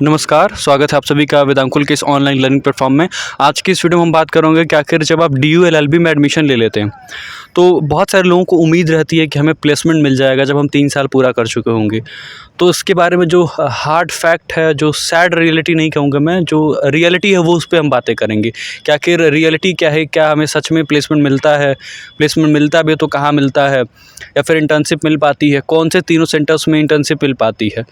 नमस्कार, स्वागत है आप सभी का वेदांकुल के इस ऑनलाइन लर्निंग प्लेटफॉर्म में। आज की इस वीडियो में हम बात करेंगे कि आखिर जब आप DU LLB में एडमिशन ले लेते हैं, तो बहुत सारे लोगों को उम्मीद रहती है कि हमें प्लेसमेंट मिल जाएगा जब हम 3 साल पूरा कर चुके होंगे। तो इसके बारे में जो हार्ड फैक्ट है, जो सैड रियलिटी नहीं कहूँगा मैं, जो रियलिटी है वो उस पे हम बातें करेंगे कि आखिर रियलिटी क्या है, क्या हमें सच में प्लेसमेंट मिलता है, प्लेसमेंट मिलता भी है तो कहाँ मिलता है, या फिर इंटर्नशिप मिल पाती है, कौन से तीनों सेंटर्स में इंटर्नशिप मिल पाती है,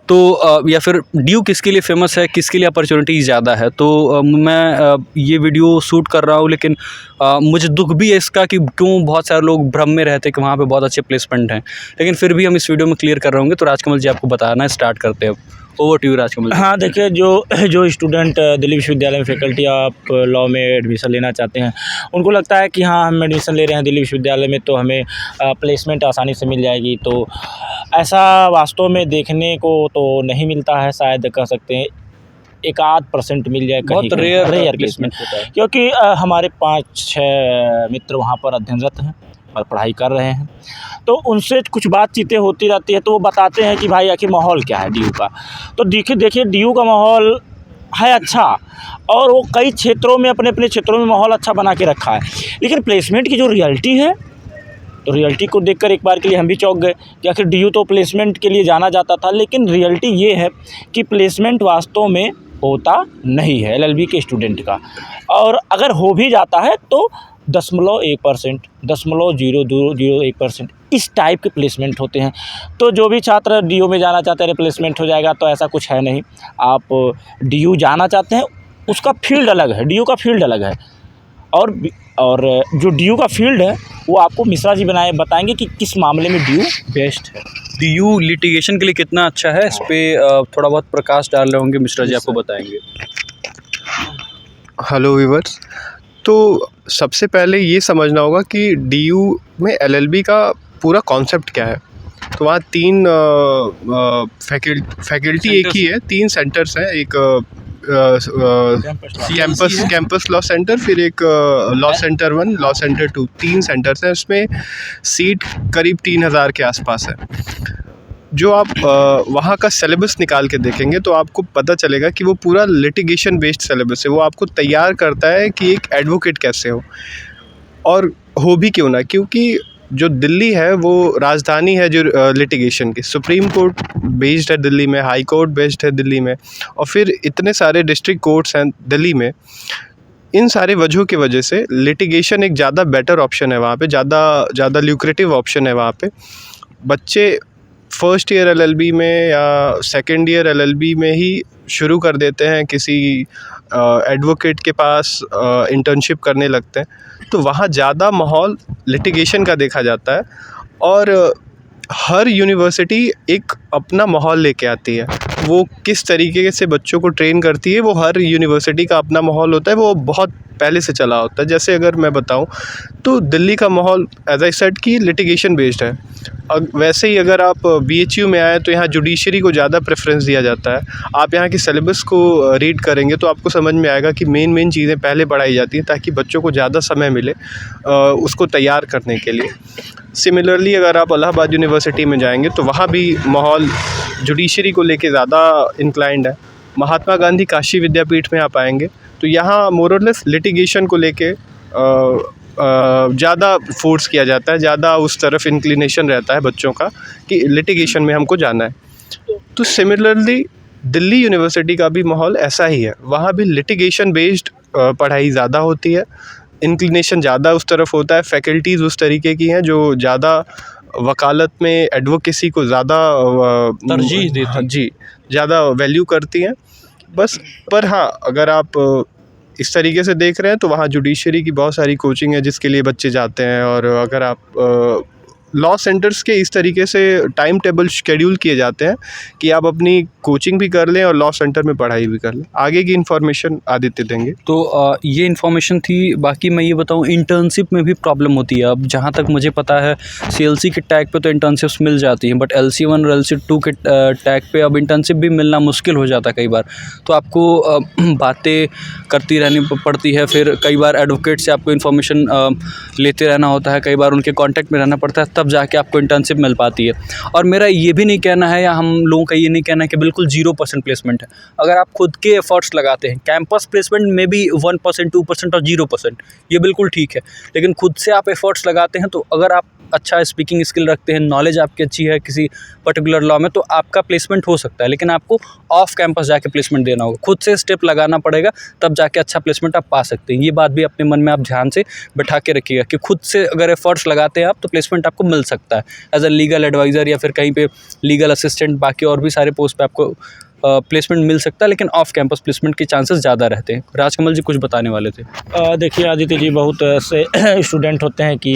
तो या फिर DU किसके लिए फ़ेमस है, किसके लिए अपॉर्चुनिटीज़ ज़्यादा है। तो मैं ये वीडियो शूट कर रहा हूँ, लेकिन मुझे दुख भी है इसका कि क्यों बहुत सारे लोग भ्रम में रहते हैं कि वहाँ पे बहुत अच्छे प्लेसमेंट हैं, लेकिन फिर भी हम इस वीडियो में क्लियर कर रहे होंगे। तो राजकमल जी आपको बताना स्टार्ट करते हैं। ओवर टू यू राजकमल जी। हाँ, देखिए जो स्टूडेंट दिल्ली विश्वविद्यालय में फैकल्टी ऑफ लॉ में एडमिशन लेना चाहते हैं, उनको लगता है कि हाँ, हम एडमिशन ले रहे हैं दिल्ली विश्वविद्यालय में तो हमें प्लेसमेंट आसानी से मिल जाएगी। तो ऐसा वास्तव में देखने को तो नहीं मिलता है, शायद कह सकते हैं 1-8% मिल जाए, कहीं बहुत रेयर रेयर प्लेसमेंट केस में। होता है। क्योंकि हमारे 5-6 मित्र वहाँ पर अध्ययनरत हैं और पढ़ाई कर रहे हैं, तो उनसे कुछ बातचीतें होती रहती है, तो वो बताते हैं कि भाई आखिर माहौल क्या है DU का। तो देखिए DU का माहौल है अच्छा, और वो कई क्षेत्रों में अपने क्षेत्रों में माहौल अच्छा बना के रखा है। लेकिन प्लेसमेंट की जो रियलिटी है, तो रियलिटी को देखकर एक बार के लिए हम भी चौंक गए कि आखिर DU तो प्लेसमेंट के लिए जाना जाता था, लेकिन रियलिटी ये है कि प्लेसमेंट वास्तव में होता नहीं है LLB के स्टूडेंट का, और अगर हो भी जाता है तो 0.1%, 0.001% इस टाइप के प्लेसमेंट होते हैं। तो जो भी छात्र DU में जाना चाहते हैं प्लेसमेंट हो जाएगा, तो ऐसा कुछ है नहीं। आप DU जाना चाहते हैं, उसका फील्ड अलग है, DU का फील्ड अलग है, और जो DU का फील्ड है वो आपको मिश्रा जी बताएंगे कि किस मामले में DU बेस्ट है। DU लिटिगेशन के लिए कितना अच्छा है, इस पे थोड़ा बहुत प्रकाश डाल रहे होंगे, मिश्रा जी आपको बताएंगे। Hello viewers. तो सबसे पहले ये समझना होगा कि DU में LLB का पूरा कॉन्सेप्ट क्या है। तो वहाँ 3 फैकल्टी एक ही है, 3 सेंटर्स हैं। एक कैंपस लॉ सेंटर, फिर एक law centre 1, law centre 2, 3 centres हैं। उसमें सीट करीब 3000 के आसपास है। जो आप वहाँ का सिलेबस निकाल के देखेंगे तो आपको पता चलेगा कि वो पूरा लिटिगेशन बेस्ड सिलेबस है। वो आपको तैयार करता है कि एक एडवोकेट कैसे हो, और हो भी क्यों ना, क्योंकि जो दिल्ली है वो राजधानी है जो लिटिगेशन की। सुप्रीम कोर्ट बेस्ड है दिल्ली में, हाई कोर्ट बेस्ड है दिल्ली में, और फिर इतने सारे डिस्ट्रिक्ट कोर्ट्स हैं दिल्ली में। इन सारे वजहों की वजह से लिटिगेशन एक ज़्यादा बेटर ऑप्शन है वहाँ पे, ज़्यादा ल्यूक्रेटिव ऑप्शन है वहाँ पे। बच्चे फर्स्ट ईयर LLB में या सेकेंड ईयर LLB में ही शुरू कर देते हैं, किसी एडवोकेट के पास इंटर्नशिप करने लगते हैं। तो वहाँ ज़्यादा माहौल लिटिगेशन का देखा जाता है, और हर यूनिवर्सिटी एक अपना माहौल लेके आती है। वो किस तरीके से बच्चों को ट्रेन करती है, वो हर यूनिवर्सिटी का अपना माहौल होता है, वो बहुत पहले से चला होता है। जैसे अगर मैं बताऊं तो दिल्ली का माहौल एज आई सेड कि लिटिगेशन बेस्ड है। वैसे ही अगर आप BHU में आए तो यहाँ जुडिशरी को ज़्यादा प्रेफरेंस दिया जाता है। आप यहाँ की सिलेबस को रीड करेंगे तो आपको समझ में आएगा कि मेन चीज़ें पहले पढ़ाई जाती हैं, ताकि बच्चों को ज़्यादा समय मिले उसको तैयार करने के लिए। सिमिलरली अगर आप इलाहाबाद यूनिवर्सिटी में जाएंगे तो वहाँ भी माहौल जुडिशरी को लेके ज़्यादा इंक्लाइंड है। महात्मा गांधी काशी विद्यापीठ में आप आएंगे तो यहाँ मोरलेस लिटिगेशन को लेके ज़्यादा फोर्स किया जाता है, ज़्यादा उस तरफ इंक्लिनेशन रहता है बच्चों का कि लिटिगेशन में हमको जाना है। तो सिमिलरली दिल्ली यूनिवर्सिटी का भी माहौल ऐसा ही है। वहाँ भी लिटिगेशन बेस्ड पढ़ाई ज़्यादा होती है, इंक्लिनेशन ज़्यादा उस तरफ होता है। फैकल्टीज़ उस तरीके की हैं जो ज़्यादा वकालत में एडवोकेसी को ज़्यादा तरजीह देती हैं। जी, ज़्यादा वैल्यू करती हैं बस। पर हाँ, अगर आप इस तरीके से देख रहे हैं तो वहाँ जुडिशरी की बहुत सारी कोचिंग है जिसके लिए बच्चे जाते हैं। और अगर आप लॉ सेंटर्स के इस तरीके से टाइम टेबल शेड्यूल किए जाते हैं कि आप अपनी कोचिंग भी कर लें और लॉ सेंटर में पढ़ाई भी कर लें। आगे की इन्फॉर्मेशन आदित्य देंगे। तो ये इन्फॉर्मेशन थी। बाकी मैं ये बताऊँ, इंटर्नशिप में भी प्रॉब्लम होती है। अब जहाँ तक मुझे पता है CLC के टैग पे तो इंटर्नशिप्स मिल जाती हैं, बट LC1 और LC2 के टैग पे अब इंटर्नशिप भी मिलना मुश्किल हो जाता है कई बार। तो आपको बातें करती रहनी पड़ती है, फिर कई बार एडवोकेट से आपको इन्फॉर्मेशन लेते रहना होता है, कई बार उनके कॉन्टैक्ट में रहना पड़ता है, तब तब जाके आपको इंटर्नशिप मिल पाती है। और मेरा ये भी नहीं कहना है या हम लोगों का ये नहीं कहना है कि बिल्कुल 0% प्लेसमेंट है। अगर आप खुद के एफर्ट्स लगाते हैं, कैंपस प्लेसमेंट में भी 1%, 2% और 0%, ये बिल्कुल ठीक है। लेकिन खुद से आप एफर्ट्स लगाते हैं, तो अगर आप अच्छा स्पीकिंग स्किल रखते हैं, नॉलेज आपकी अच्छी है किसी पर्टिकुलर लॉ में, तो आपका प्लेसमेंट हो सकता है। लेकिन आपको ऑफ कैंपस जाके प्लेसमेंट देना होगा, खुद से स्टेप लगाना पड़ेगा, तब जाके अच्छा प्लेसमेंट आप पा सकते हैं। ये बात भी अपने मन में आप ध्यान से बैठा के रखिएगा कि खुद से अगर एफर्ट्स लगाते हैं आप, तो प्लेसमेंट आपको मिल सकता है एज अ लीगल एडवाइज़र या फिर कहीं पे लीगल असिस्टेंट, बाकी और भी सारे पोस्ट पे आपको प्लेसमेंट मिल सकता है। लेकिन ऑफ कैंपस प्लेसमेंट के चांसेस ज़्यादा रहते हैं। राजकमल जी कुछ बताने वाले थे। देखिए आदित्य जी, बहुत ऐसे स्टूडेंट होते हैं कि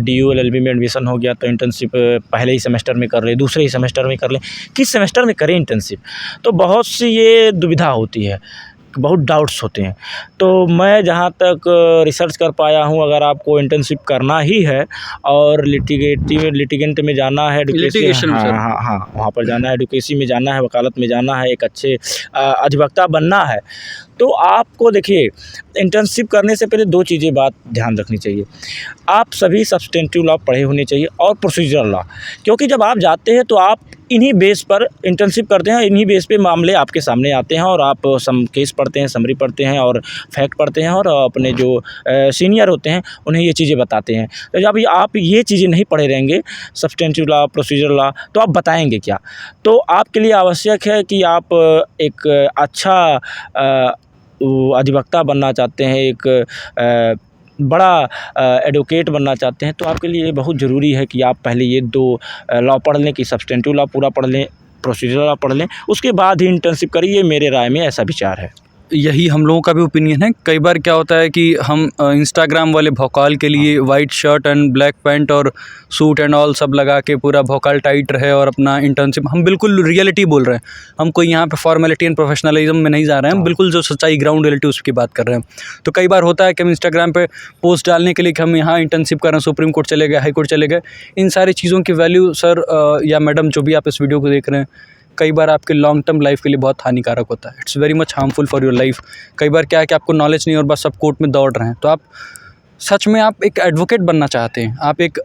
DU LLB में एडमिशन हो गया तो इंटर्नशिप पहले ही सेमेस्टर में कर ले, दूसरे ही सेमेस्टर में कर ले, किस सेमेस्टर में करें इंटर्नशिप। तो बहुत सी ये दुविधा होती है, बहुत डाउट्स होते हैं। तो मैं जहाँ तक रिसर्च कर पाया हूँ, अगर आपको इंटर्नशिप करना ही है और लिटिगेंट में जाना है, लिटिगेशन में, हाँ, वहाँ पर जाना है, एडवोकेसी में जाना है, वकालत में जाना है, एक अच्छे अधिवक्ता बनना है, तो आपको देखिए इंटर्नशिप करने से पहले 2 चीज़ें बात ध्यान रखनी चाहिए। आप सभी सब्सटेंटिव लॉ पढ़े होने चाहिए और प्रोसीजरल लॉ, क्योंकि जब आप जाते हैं तो आप इन्हीं बेस पर इंटर्नशिप करते हैं, इन्हीं बेस पे मामले आपके सामने आते हैं और आप केस पढ़ते हैं, समरी पढ़ते हैं और फैक्ट पढ़ते हैं और अपने जो सीनियर होते हैं उन्हें ये चीज़ें बताते हैं। तो जब आप ये चीज़ें नहीं पढ़े रहेंगे, सब्सटेंटिव लॉ, प्रोसीजरल लॉ, तो आप बताएंगे क्या। तो आपके लिए आवश्यक है कि आप एक अच्छा अधिवक्ता बनना चाहते हैं, एक बड़ा एडवोकेट बनना चाहते हैं, तो आपके लिए बहुत ज़रूरी है कि आप पहले ये 2 लॉ पढ़ लें, कि सब्सटेंटिव लॉ पूरा पढ़ लें, प्रोसीजरल लॉ पढ़ लें, उसके बाद ही इंटर्नशिप करिए। मेरे राय में ऐसा विचार है। यही हम लोगों का भी ओपिनियन है। कई बार क्या होता है कि हम इंस्टाग्राम वाले भौकाल के लिए white shirt and black pant और सूट एंड ऑल सब लगा के पूरा भौकाल टाइट रहे और अपना इंटर्नशिप, हम बिल्कुल रियलिटी बोल रहे हैं। हम कोई यहाँ पे फॉर्मेलिटी एंड प्रोफेशनलिज्म में नहीं जा रहे हैं, हम बिल्कुल जो सच्चाई ग्राउंड रियलिटी उसकी बात कर रहे हैं। तो कई बार होता है कि हम इंस्टाग्राम पे पोस्ट डालने के लिए कि हम यहाँ इंटर्नशिप कर रहे हैं, सुप्रीम कोर्ट चले गए, हाई कोर्ट चले गए, इन सारी चीज़ों की वैल्यू सर या मैडम जो भी आप इस वीडियो को देख रहे हैं, कई बार आपके लॉन्ग टर्म लाइफ के लिए बहुत हानिकारक होता है। It's very much harmful for your life. कई बार क्या है कि आपको नॉलेज नहीं और बस सब कोर्ट में दौड़ रहे हैं। तो आप सच में आप एक एडवोकेट बनना चाहते हैं, आप एक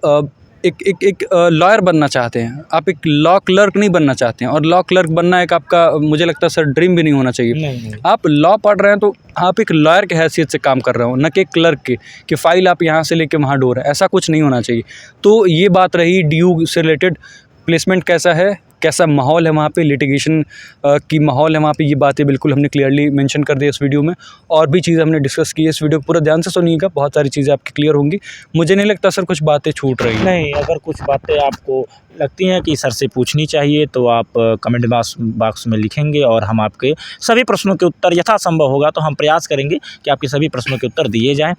लॉयर बनना चाहते हैं, आप एक लॉ क्लर्क नहीं बनना चाहते हैं। और लॉ क्लर्क बनना एक आपका, मुझे लगता है सर, ड्रीम भी नहीं होना चाहिए। नहीं। आप लॉ पढ़ रहे हैं तो आप एक लॉयर के हैसियत से काम कर रहे हो, न कि क्लर्क के, कि फ़ाइल आप यहाँ से लेके वहाँ डोर है, ऐसा कुछ नहीं होना चाहिए। तो ये बात रही DU से रिलेटेड। प्लेसमेंट कैसा है, कैसा माहौल है वहाँ पे, लिटिगेशन की माहौल है वहाँ पे, ये बातें बिल्कुल हमने क्लियरली मेंशन कर दी इस वीडियो में। और भी चीज़ें हमने डिस्कस की है। इस वीडियो को पूरा ध्यान से सुनिएगा, बहुत सारी चीज़ें आपकी क्लियर होंगी। मुझे नहीं लगता सर कुछ बातें छूट रही हैं। नहीं, अगर कुछ बातें आपको लगती हैं कि सर से पूछनी चाहिए तो आप कमेंट बॉक्स में लिखेंगे और हम आपके सभी प्रश्नों के उत्तर, यथासंभव होगा तो हम प्रयास करेंगे कि आपके सभी प्रश्नों के उत्तर दिए जाएँ।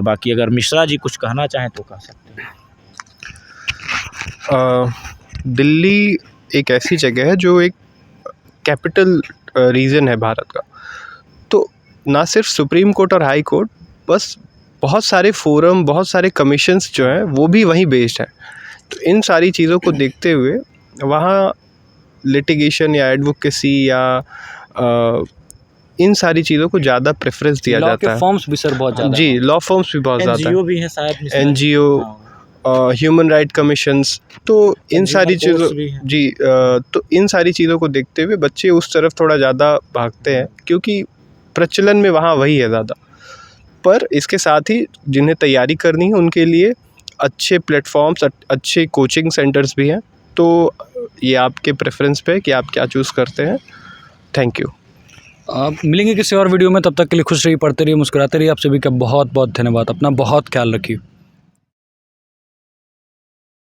बाकी अगर मिश्रा जी कुछ कहना चाहें तो कह सकते हैं। दिल्ली एक ऐसी जगह है जो एक कैपिटल रीजन है भारत का। तो ना सिर्फ सुप्रीम कोर्ट और हाई कोर्ट, बस बहुत सारे फोरम, बहुत सारे कमीशंस जो हैं वो भी वहीं बेस्ड हैं। तो इन सारी चीज़ों को देखते हुए वहाँ लिटिगेशन या एडवोकेसी या इन सारी चीज़ों को ज़्यादा प्रेफरेंस दिया जाता है। फॉर्म्स भी सर बहुत ज़्यादा जी, लॉ फॉर्म्स भी बहुत ज़्यादा NGO भी है शायद, NGO, ह्यूमन राइट कमीशंस। तो इन सारी चीज़ों जी तो इन सारी चीज़ों को देखते हुए बच्चे उस तरफ थोड़ा ज़्यादा भागते हैं, क्योंकि प्रचलन में वहाँ वही है ज़्यादा। पर इसके साथ ही जिन्हें तैयारी करनी है उनके लिए अच्छे प्लेटफॉर्म्स, अच्छे कोचिंग सेंटर्स भी हैं। तो ये आपके प्रेफरेंस पे है कि आप क्या चूज़ करते हैं। Thank you. आप मिलेंगे किसी और वीडियो में, तब तक के लिए खुश रहिए, पढ़ते रहिए, मुस्कुराते रहिए। आप सभी का बहुत बहुत धन्यवाद। अपना बहुत ख्याल रखिए।